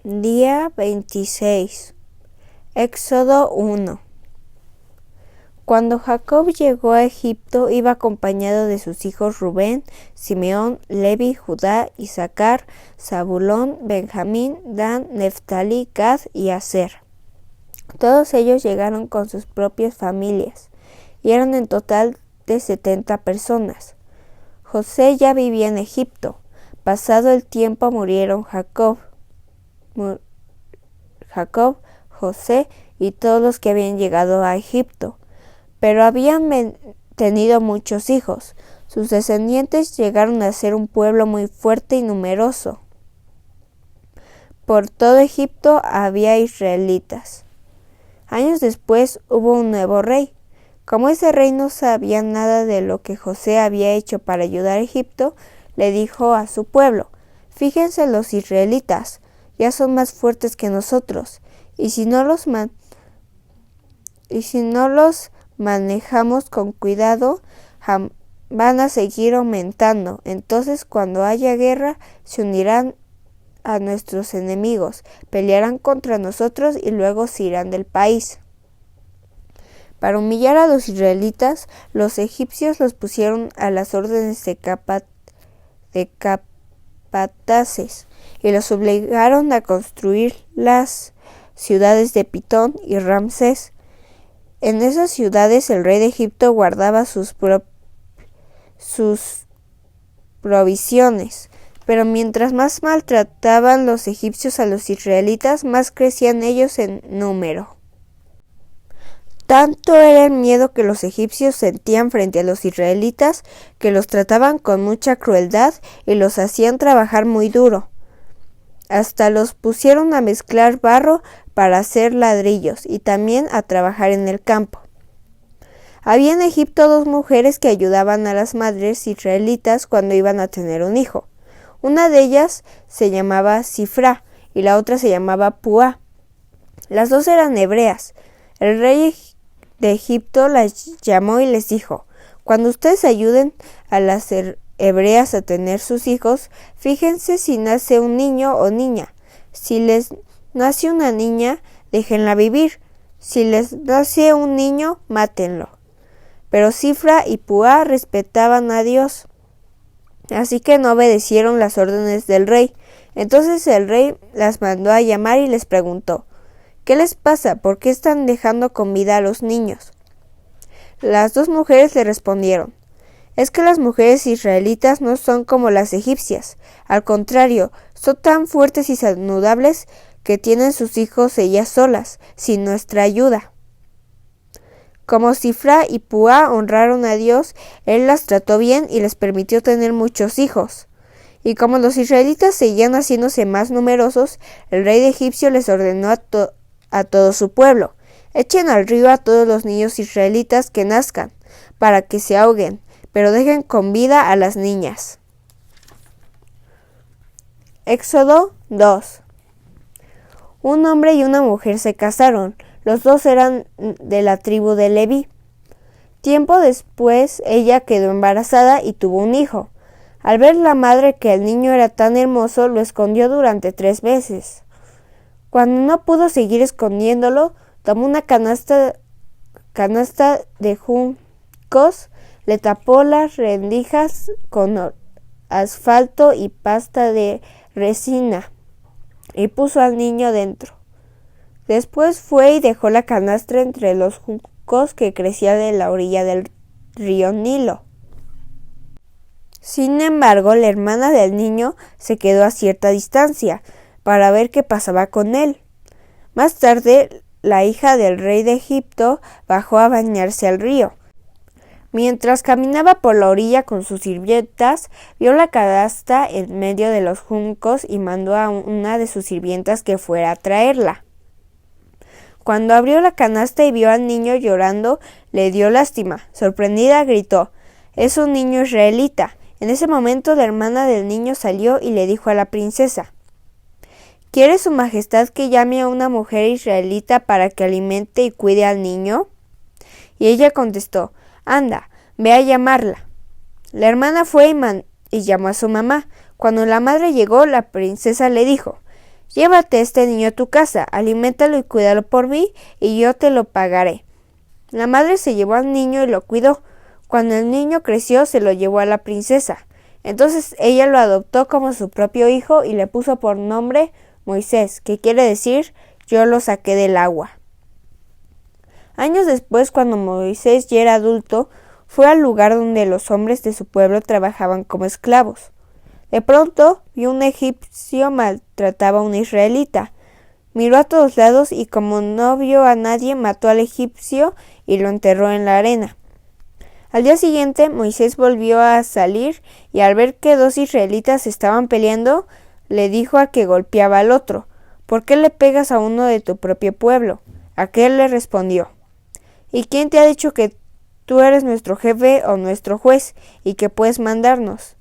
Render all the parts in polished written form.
Día 26. Éxodo 1. Cuando Jacob llegó a Egipto, iba acompañado de sus hijos Rubén, Simeón, Levi, Judá, Isaacar, Zabulón, Benjamín, Dan, Neftalí, Gad y Aser. Todos ellos llegaron con sus propias familias, y eran en total de 70 personas. José ya vivía en Egipto. Pasado el tiempo murieron Jacob, José y todos los que habían llegado a Egipto, pero habían tenido muchos hijos. Sus descendientes llegaron a ser un pueblo muy fuerte y numeroso. Por todo Egipto había israelitas. Años después hubo un nuevo rey. Como ese rey no sabía nada de lo que José había hecho para ayudar a Egipto, le dijo a su pueblo: «Fíjense, los israelitas ya son más fuertes que nosotros, y si no los manejamos con cuidado, van a seguir aumentando. Entonces, cuando haya guerra, se unirán a nuestros enemigos, pelearán contra nosotros y luego se irán del país». Para humillar a los israelitas, los egipcios los pusieron a las órdenes de capataces y los obligaron a construir las ciudades de Pitón y Ramsés. En esas ciudades el rey de Egipto guardaba sus provisiones, pero mientras más maltrataban los egipcios a los israelitas, más crecían ellos en número. Tanto era el miedo que los egipcios sentían frente a los israelitas que los trataban con mucha crueldad y los hacían trabajar muy duro. Hasta los pusieron a mezclar barro para hacer ladrillos y también a trabajar en el campo. Había en Egipto 2 mujeres que ayudaban a las madres israelitas cuando iban a tener un hijo. Una de ellas se llamaba Sifra y la otra se llamaba Puá. Las 2 eran hebreas. El rey de Egipto las llamó y les dijo: «Cuando ustedes ayuden a las hebreas a tener sus hijos, fíjense si nace un niño o niña. Si les nace una niña, déjenla vivir. Si les nace un niño, mátenlo». Pero Sifra y Puá respetaban a Dios, así que no obedecieron las órdenes del rey. Entonces el rey las mandó a llamar y les preguntó: «¿Qué les pasa? ¿Por qué están dejando con vida a los niños?». Las 2 mujeres le respondieron: «Es que las mujeres israelitas no son como las egipcias. Al contrario, son tan fuertes y saludables que tienen sus hijos ellas solas, sin nuestra ayuda». Como Sifra y Puá honraron a Dios, Él las trató bien y les permitió tener muchos hijos. Y como los israelitas seguían haciéndose más numerosos, el rey de Egipto les ordenó a todo su pueblo: «Echen al río a todos los niños israelitas que nazcan, para que se ahoguen, pero dejen con vida a las niñas». Éxodo 2. Un hombre y una mujer se casaron. Los 2 eran de la tribu de Leví. Tiempo después, ella quedó embarazada y tuvo un hijo. Al ver la madre que el niño era tan hermoso, lo escondió durante 3 meses. Cuando no pudo seguir escondiéndolo, tomó una canasta de juncos, le tapó las rendijas con asfalto y pasta de resina y puso al niño dentro. Después fue y dejó la canasta entre los juncos que crecían en la orilla del río Nilo. Sin embargo, la hermana del niño se quedó a cierta distancia para ver qué pasaba con él. Más tarde, la hija del rey de Egipto bajó a bañarse al río. Mientras caminaba por la orilla con sus sirvientas, vio la canasta en medio de los juncos y mandó a una de sus sirvientas que fuera a traerla. Cuando abrió la canasta y vio al niño llorando, le dio lástima. Sorprendida, gritó: «Es un niño israelita». En ese momento, la hermana del niño salió y le dijo a la princesa: «¿Quiere su majestad que llame a una mujer israelita para que alimente y cuide al niño?». Y ella contestó: «Anda, ve a llamarla». La hermana fue y llamó a su mamá. Cuando la madre llegó, la princesa le dijo: Llévate a este niño a tu casa, aliméntalo y cuídalo por mí, y yo te lo pagaré. La madre se llevó al niño y lo cuidó. Cuando el niño creció, se lo llevó a la princesa. Entonces ella lo adoptó como su propio hijo y le puso por nombre Moisés, que quiere decir yo lo saqué del agua. Años después, cuando Moisés ya era adulto, fue al lugar donde los hombres de su pueblo trabajaban como esclavos. De pronto vio un egipcio maltrataba a un israelita. Miró a todos lados y como no vio a nadie, mató al egipcio y lo enterró en la arena. Al día siguiente, Moisés volvió a salir y al ver que dos israelitas estaban peleando, le dijo al que golpeaba al otro: ¿Por qué le pegas a uno de tu propio pueblo? Aquel le respondió: ¿Y quién te ha dicho que tú eres nuestro jefe o nuestro juez y que puedes mandarnos?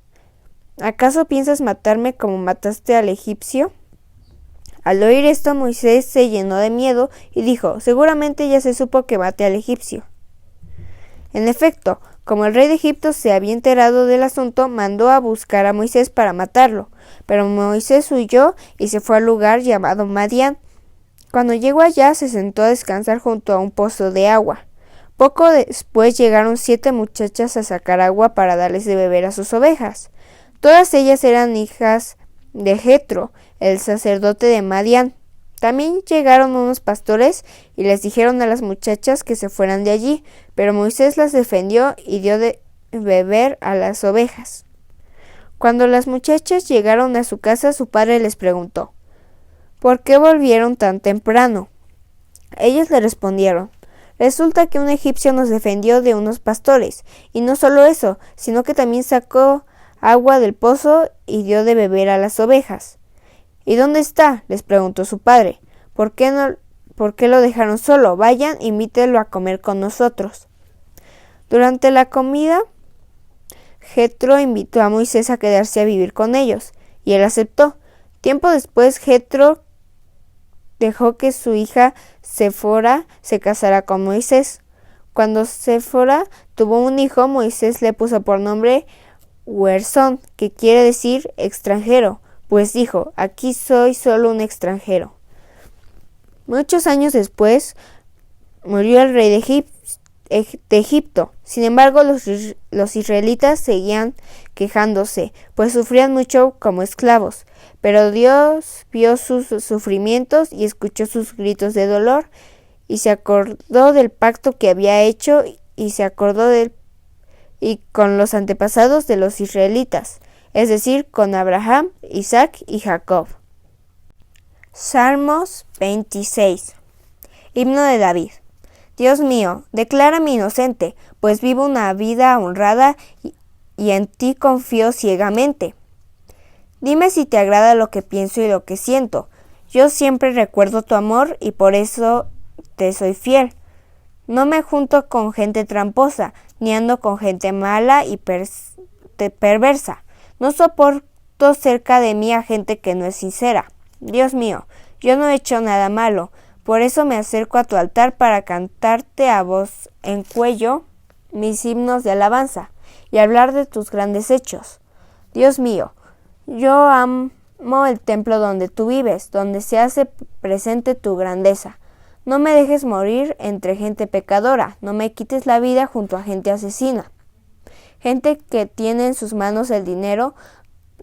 ¿Acaso piensas matarme como mataste al egipcio? Al oír esto, Moisés se llenó de miedo y dijo: seguramente ya se supo que maté al egipcio. En efecto, como el rey de Egipto se había enterado del asunto, mandó a buscar a Moisés para matarlo, pero Moisés huyó y se fue al lugar llamado Madián. Cuando llegó allá, se sentó a descansar junto a un pozo de agua. Poco después llegaron 7 muchachas a sacar agua para darles de beber a sus ovejas. Todas ellas eran hijas de Jetro, el sacerdote de Madián. También llegaron unos pastores y les dijeron a las muchachas que se fueran de allí, pero Moisés las defendió y dio de beber a las ovejas. Cuando las muchachas llegaron a su casa, su padre les preguntó: ¿por qué volvieron tan temprano? Ellos le respondieron: resulta que un egipcio nos defendió de unos pastores, y no solo eso, sino que también sacó agua del pozo y dio de beber a las ovejas. ¿Y dónde está?, les preguntó su padre. ¿Por qué lo dejaron solo? Vayan, invítenlo a comer con nosotros. Durante la comida, Jetro invitó a Moisés a quedarse a vivir con ellos, y él aceptó. Tiempo después, Jetro dejó que su hija Séfora se casara con Moisés. Cuando Séfora tuvo un hijo, Moisés le puso por nombre Gersón, que quiere decir extranjero, pues dijo: aquí soy solo un extranjero. Muchos años después murió el rey de Egipto. Sin embargo, los israelitas seguían quejándose, pues sufrían mucho como esclavos. Pero Dios vio sus sufrimientos y escuchó sus gritos de dolor, y se acordó del pacto que había hecho y se acordó con los antepasados de los israelitas, es decir, con Abraham, Isaac y Jacob. Salmos 26. Himno de David. Dios mío, declárame inocente, pues vivo una vida honrada y en ti confío ciegamente. Dime si te agrada lo que pienso y lo que siento. Yo siempre recuerdo tu amor y por eso te soy fiel. No me junto con gente tramposa, ni ando con gente mala y perversa. No soporto cerca de mí a gente que no es sincera. Dios mío, yo no he hecho nada malo, por eso me acerco a tu altar para cantarte a voz en cuello mis himnos de alabanza y hablar de tus grandes hechos. Dios mío, yo amo el templo donde tú vives, donde se hace presente tu grandeza. No me dejes morir entre gente pecadora, no me quites la vida junto a gente asesina. Gente que tiene en sus manos el dinero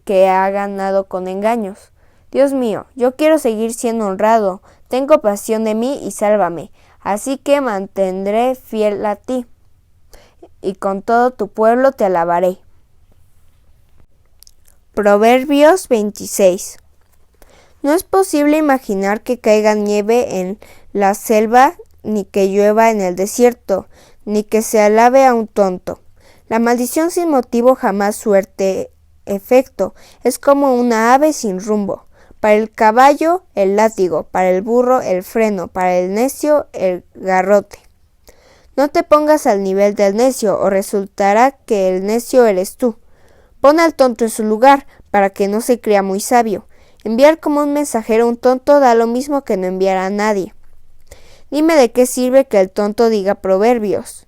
que ha ganado con engaños. Dios mío, yo quiero seguir siendo honrado, ten compasión de mí y sálvame, así que mantendré fiel a ti, y con todo tu pueblo te alabaré. Proverbios 26. No es posible imaginar que caiga nieve en la selva, ni que llueva en el desierto, ni que se alabe a un tonto. La maldición sin motivo jamás suerte efecto, es como una ave sin rumbo. Para el caballo, el látigo, para el burro, el freno, para el necio, el garrote. No te pongas al nivel del necio, o resultará que el necio eres tú. Pon al tonto en su lugar, para que no se crea muy sabio. Enviar como un mensajero a un tonto da lo mismo que no enviar a nadie. Dime de qué sirve que el tonto diga proverbios,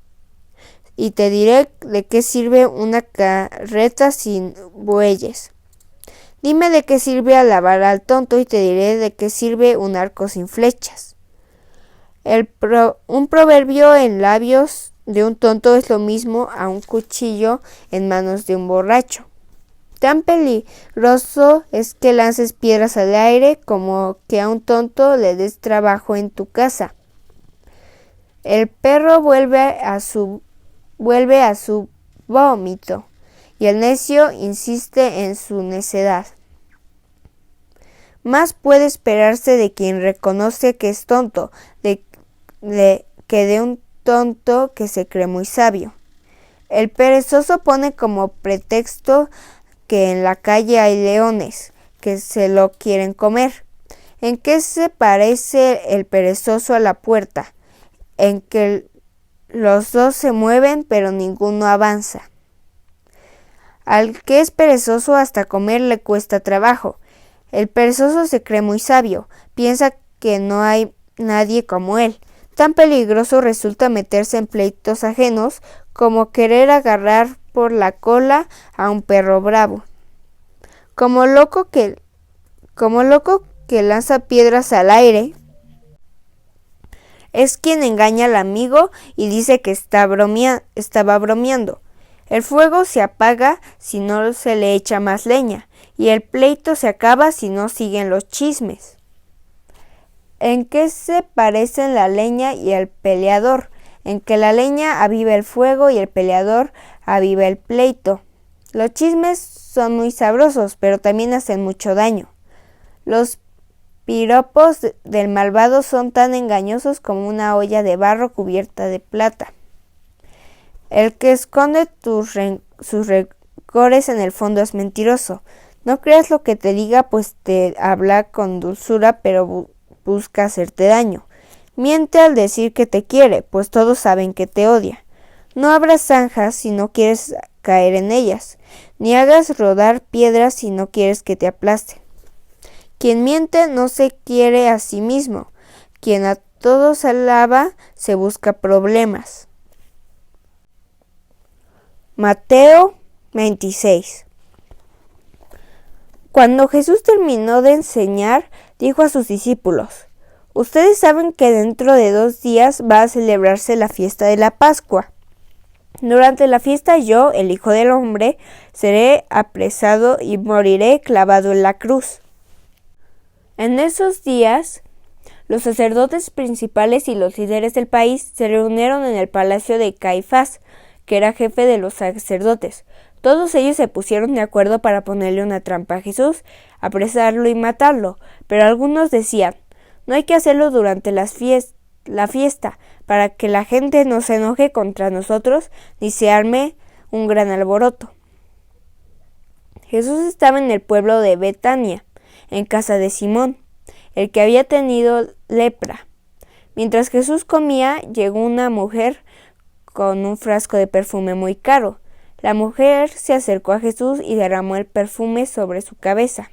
y te diré de qué sirve una carreta sin bueyes. Dime de qué sirve alabar al tonto y te diré de qué sirve un arco sin flechas. Un proverbio en labios de un tonto es lo mismo a un cuchillo en manos de un borracho. Tan peligroso es que lances piedras al aire como que a un tonto le des trabajo en tu casa. El perro vuelve a su vómito y el necio insiste en su necedad. Más puede esperarse de quien reconoce que es tonto que de un tonto que se cree muy sabio. El perezoso pone como pretexto que en la calle hay leones que se lo quieren comer. ¿En qué se parece el perezoso a la puerta? En que los dos se mueven pero ninguno avanza. Al que es perezoso hasta comer le cuesta trabajo. El perezoso se cree muy sabio, piensa que no hay nadie como él. Tan peligroso resulta meterse en pleitos ajenos como querer agarrar por la cola a un perro bravo. Como loco que lanza piedras al aire, es quien engaña al amigo y dice que estaba bromeando. El fuego se apaga si no se le echa más leña, y el pleito se acaba si no siguen los chismes. ¿En qué se parecen la leña y el peleador? En que la leña aviva el fuego y el peleador aviva el pleito. Los chismes son muy sabrosos, pero también hacen mucho daño. Los piropos del malvado son tan engañosos como una olla de barro cubierta de plata. El que esconde sus rencores en el fondo es mentiroso. No creas lo que te diga, pues te habla con dulzura, pero busca hacerte daño. Miente al decir que te quiere, pues todos saben que te odia. No abras zanjas si no quieres caer en ellas, ni hagas rodar piedras si no quieres que te aplasten. Quien miente no se quiere a sí mismo. Quien a todos alaba se busca problemas. Mateo 26. Cuando Jesús terminó de enseñar, dijo a sus discípulos: Ustedes saben que dentro de 2 días va a celebrarse la fiesta de la Pascua. Durante la fiesta yo, el Hijo del Hombre, seré apresado y moriré clavado en la cruz. En esos días, los sacerdotes principales y los líderes del país se reunieron en el palacio de Caifás, que era jefe de los sacerdotes. Todos ellos se pusieron de acuerdo para ponerle una trampa a Jesús, apresarlo y matarlo, pero algunos decían: no hay que hacerlo durante la fiesta, para que la gente no se enoje contra nosotros ni se arme un gran alboroto. Jesús estaba en el pueblo de Betania, en casa de Simón, el que había tenido lepra. Mientras Jesús comía, llegó una mujer con un frasco de perfume muy caro. La mujer se acercó a Jesús y derramó el perfume sobre su cabeza.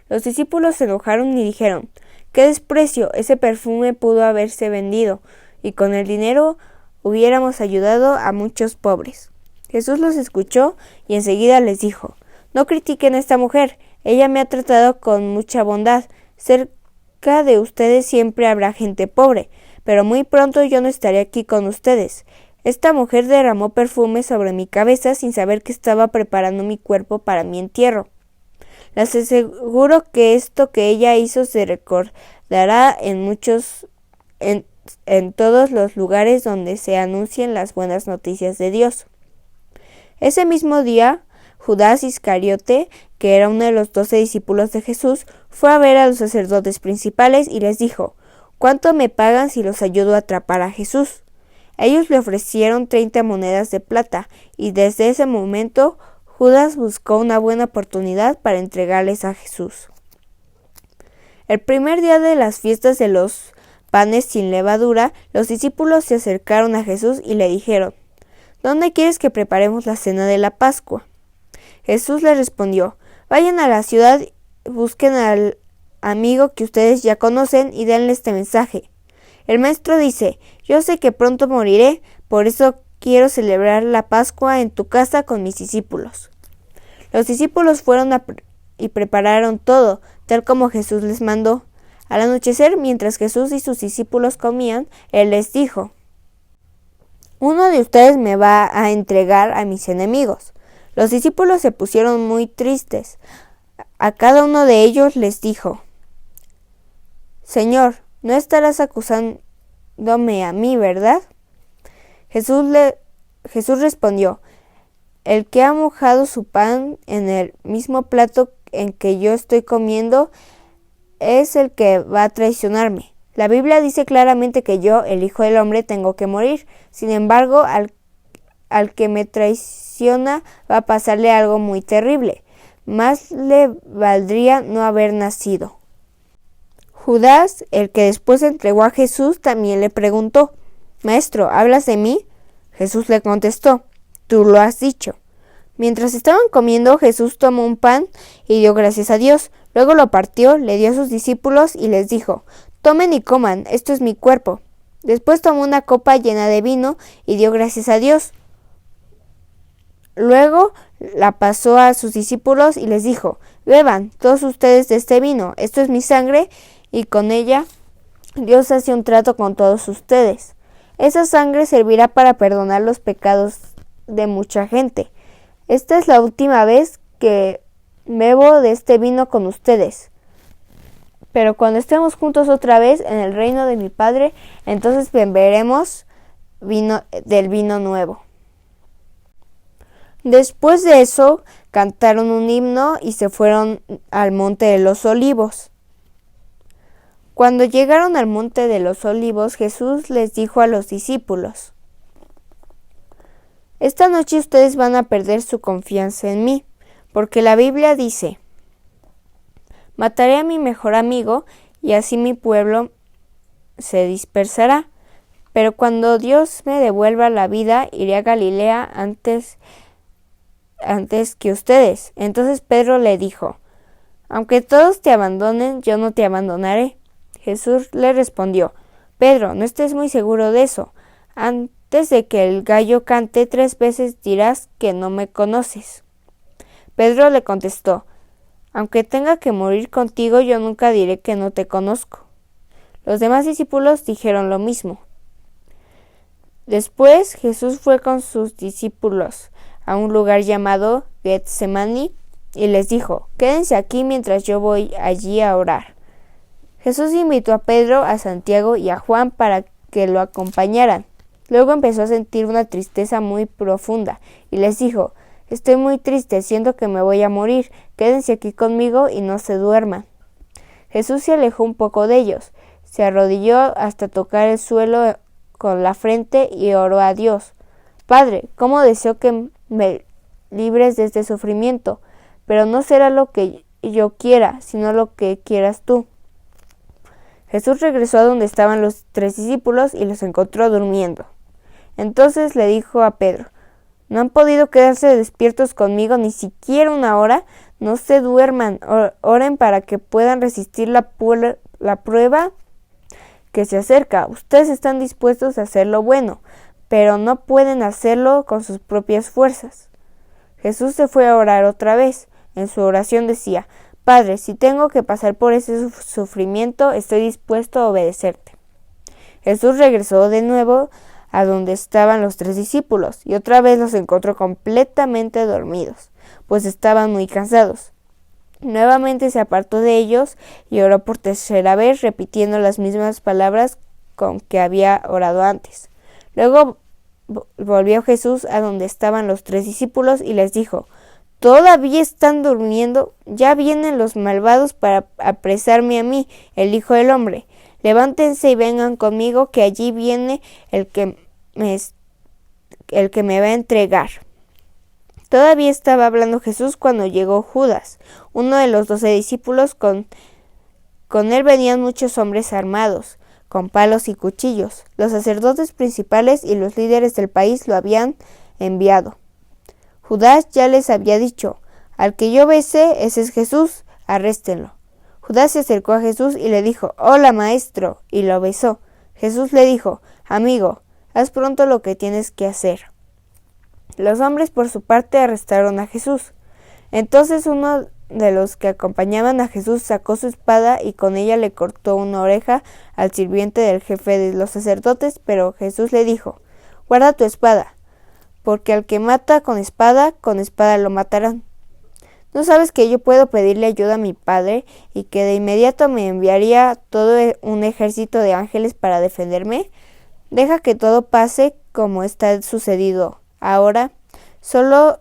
Los discípulos se enojaron y dijeron: ¡qué desprecio! Ese perfume pudo haberse vendido, y con el dinero hubiéramos ayudado a muchos pobres. Jesús los escuchó y enseguida les dijo: no critiquen a esta mujer, ella me ha tratado con mucha bondad. Cerca de ustedes siempre habrá gente pobre, pero muy pronto yo no estaré aquí con ustedes. Esta mujer derramó perfume sobre mi cabeza sin saber que estaba preparando mi cuerpo para mi entierro. Les aseguro que esto que ella hizo se recordará en todos los lugares donde se anuncien las buenas noticias de Dios. Ese mismo día, Judas Iscariote, que era uno de los 12 discípulos de Jesús, fue a ver a los sacerdotes principales y les dijo: ¿cuánto me pagan si los ayudo a atrapar a Jesús? Ellos le ofrecieron 30 monedas de plata, y desde ese momento Judas buscó una buena oportunidad para entregarles a Jesús. El primer día de las fiestas de los panes sin levadura, los discípulos se acercaron a Jesús y le dijeron: ¿dónde quieres que preparemos la cena de la Pascua? Jesús les respondió: vayan a la ciudad, busquen al amigo que ustedes ya conocen y denle este mensaje. El maestro dice: yo sé que pronto moriré, por eso quiero celebrar la Pascua en tu casa con mis discípulos. Los discípulos fueron y prepararon todo, tal como Jesús les mandó. Al anochecer, mientras Jesús y sus discípulos comían, Él les dijo: «Uno de ustedes me va a entregar a mis enemigos». Los discípulos se pusieron muy tristes. A cada uno de ellos les dijo: «Señor, no estarás acusándome a mí, ¿verdad?». Jesús respondió: «El que ha mojado su pan en el mismo plato en que yo estoy comiendo es el que va a traicionarme. La Biblia dice claramente que yo, el Hijo del Hombre, tengo que morir. Sin embargo, al que me traiciona va a pasarle algo muy terrible. Más le valdría no haber nacido». Judas, el que después entregó a Jesús, también le preguntó: «Maestro, ¿hablas de mí?». Jesús le contestó: «Tú lo has dicho». Mientras estaban comiendo, Jesús tomó un pan y dio gracias a Dios. Luego lo partió, le dio a sus discípulos y les dijo: «Tomen y coman, esto es mi cuerpo». Después tomó una copa llena de vino y dio gracias a Dios. Luego la pasó a sus discípulos y les dijo: «Beban todos ustedes de este vino, esto es mi sangre», y con ella Dios hace un trato con todos ustedes. Esa sangre servirá para perdonar los pecados de mucha gente. Esta es la última vez que bebo de este vino con ustedes. Pero cuando estemos juntos otra vez en el reino de mi Padre, entonces beberemos del vino nuevo». Después de eso, cantaron un himno y se fueron al Monte de los Olivos. Cuando llegaron al Monte de los Olivos, Jesús les dijo a los discípulos: «Esta noche ustedes van a perder su confianza en mí, porque la Biblia dice: mataré a mi mejor amigo y así mi pueblo se dispersará. Pero cuando Dios me devuelva la vida, iré a Galilea antes que ustedes». Entonces Pedro le dijo: «Aunque todos te abandonen, yo no te abandonaré». Jesús le respondió: «Pedro, no estés muy seguro de eso. Antes de que el gallo cante 3 veces dirás que no me conoces». Pedro le contestó: «Aunque tenga que morir contigo, yo nunca diré que no te conozco». Los demás discípulos dijeron lo mismo. Después Jesús fue con sus discípulos a un lugar llamado Getsemaní y les dijo: «Quédense aquí mientras yo voy allí a orar». Jesús invitó a Pedro, a Santiago y a Juan para que lo acompañaran. Luego empezó a sentir una tristeza muy profunda y les dijo: «Estoy muy triste, siento que me voy a morir. Quédense aquí conmigo y no se duerman». Jesús se alejó un poco de ellos, se arrodilló hasta tocar el suelo con la frente y oró a Dios: «Padre, cómo deseo que me libres de este sufrimiento, pero no será lo que yo quiera, sino lo que quieras tú». Jesús regresó a donde estaban los 3 discípulos y los encontró durmiendo. Entonces le dijo a Pedro: «¿No han podido quedarse despiertos conmigo ni siquiera 1 hora? No se duerman, oren para que puedan resistir la prueba que se acerca. Ustedes están dispuestos a hacer lo bueno, pero no pueden hacerlo con sus propias fuerzas». Jesús se fue a orar otra vez. En su oración decía: «Padre, si tengo que pasar por ese sufrimiento, estoy dispuesto a obedecerte». Jesús regresó de nuevo a donde estaban los 3 discípulos y otra vez los encontró completamente dormidos, pues estaban muy cansados. Nuevamente se apartó de ellos y oró por 3ª vez, repitiendo las mismas palabras con que había orado antes. Luego volvió Jesús a donde estaban los 3 discípulos y les dijo: «¿Todavía están durmiendo? Ya vienen los malvados para apresarme a mí, el Hijo del Hombre. Levántense y vengan conmigo, que allí viene el que me va a entregar». Todavía estaba hablando Jesús cuando llegó Judas, uno de los 12 discípulos. Con él venían muchos hombres armados, con palos y cuchillos. Los sacerdotes principales y los líderes del país lo habían enviado. Judas ya les había dicho: «Al que yo besé, ese es Jesús, arréstenlo». Judas se acercó a Jesús y le dijo: «Hola, maestro», y lo besó. Jesús le dijo: «Amigo, haz pronto lo que tienes que hacer». Los hombres por su parte arrestaron a Jesús. Entonces uno de los que acompañaban a Jesús sacó su espada y con ella le cortó una oreja al sirviente del jefe de los sacerdotes, pero Jesús le dijo: «Guarda tu espada, porque al que mata con espada lo matarán. ¿No sabes que yo puedo pedirle ayuda a mi Padre y que de inmediato me enviaría todo un ejército de ángeles para defenderme? Deja que todo pase como está sucedido ahora. Solo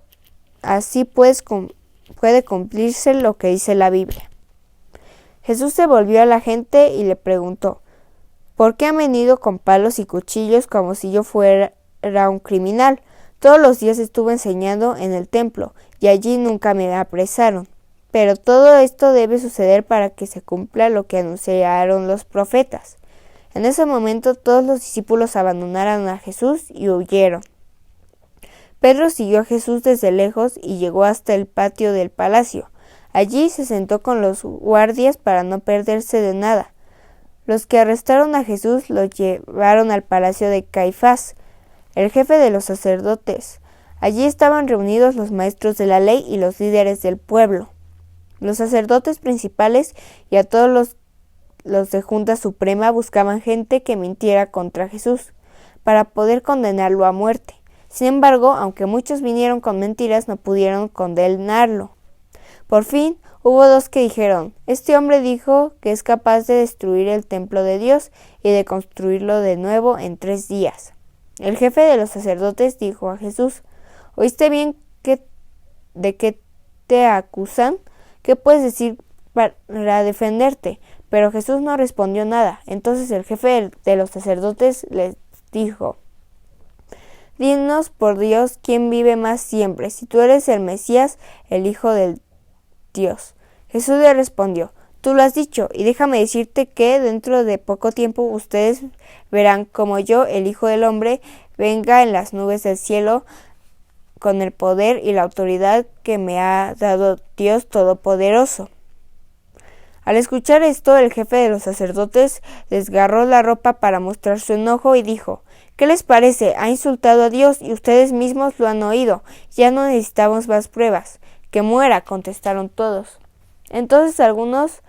así puede cumplirse lo que dice la Biblia». Jesús se volvió a la gente y le preguntó: «¿Por qué han venido con palos y cuchillos como si yo fuera un criminal? Todos los días estuve enseñando en el templo y allí nunca me apresaron. Pero todo esto debe suceder para que se cumpla lo que anunciaron los profetas». En ese momento todos los discípulos abandonaron a Jesús y huyeron. Pedro siguió a Jesús desde lejos y llegó hasta el patio del palacio. Allí se sentó con los guardias para no perderse de nada. Los que arrestaron a Jesús lo llevaron al palacio de Caifás, el jefe de los sacerdotes. Allí estaban reunidos los maestros de la ley y los líderes del pueblo, los sacerdotes principales y a todos los de Junta Suprema buscaban gente que mintiera contra Jesús, para poder condenarlo a muerte. Sin embargo, aunque muchos vinieron con mentiras, no pudieron condenarlo. Por fin, hubo dos que dijeron: «Este hombre dijo que es capaz de destruir el templo de Dios y de construirlo de nuevo en 3 días». El jefe de los sacerdotes dijo a Jesús: «¿Oíste bien de qué te acusan? ¿Qué puedes decir para defenderte?». Pero Jesús no respondió nada. Entonces el jefe de los sacerdotes les dijo: «Dinos por Dios quién vive más siempre, si tú eres el Mesías, el Hijo del Dios». Jesús le respondió: «Tú lo has dicho, y déjame decirte que dentro de poco tiempo ustedes verán como yo, el Hijo del Hombre, venga en las nubes del cielo con el poder y la autoridad que me ha dado Dios Todopoderoso». Al escuchar esto, el jefe de los sacerdotes desgarró la ropa para mostrar su enojo y dijo: «¿Qué les parece? Ha insultado a Dios y ustedes mismos lo han oído. Ya no necesitamos más pruebas». «Que muera», contestaron todos. Entonces algunos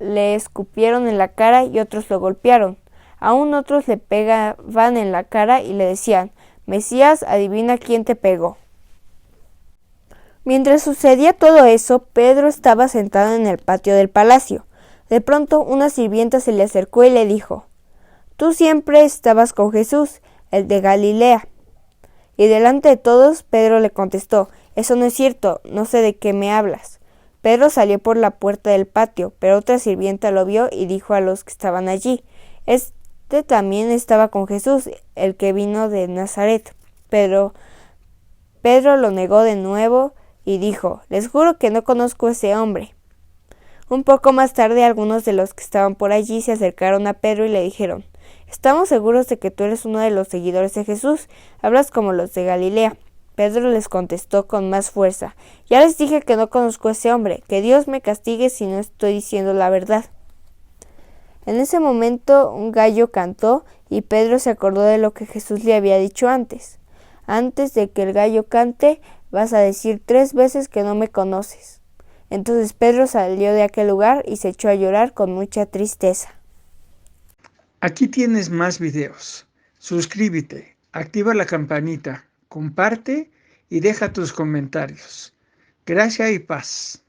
le escupieron en la cara y otros lo golpearon. Aún otros le pegaban en la cara y le decían: «Mesías, adivina quién te pegó». Mientras sucedía todo eso, Pedro estaba sentado en el patio del palacio. De pronto, una sirvienta se le acercó y le dijo: «Tú siempre estabas con Jesús, el de Galilea». Y delante de todos, Pedro le contestó: «Eso no es cierto, no sé de qué me hablas». Pedro salió por la puerta del patio, pero otra sirvienta lo vio y dijo a los que estaban allí: «Este también estaba con Jesús, el que vino de Nazaret». Pero Pedro lo negó de nuevo y dijo: «Les juro que no conozco a ese hombre». Un poco más tarde, algunos de los que estaban por allí se acercaron a Pedro y le dijeron: «Estamos seguros de que tú eres uno de los seguidores de Jesús, hablas como los de Galilea». Pedro les contestó con más fuerza: «Ya les dije que no conozco a ese hombre, que Dios me castigue si no estoy diciendo la verdad». En ese momento un gallo cantó y Pedro se acordó de lo que Jesús le había dicho antes: «Antes de que el gallo cante, vas a decir 3 veces que no me conoces». Entonces Pedro salió de aquel lugar y se echó a llorar con mucha tristeza. Aquí tienes más videos. Suscríbete, activa la campanita, comparte y deja tus comentarios. Gracia y paz.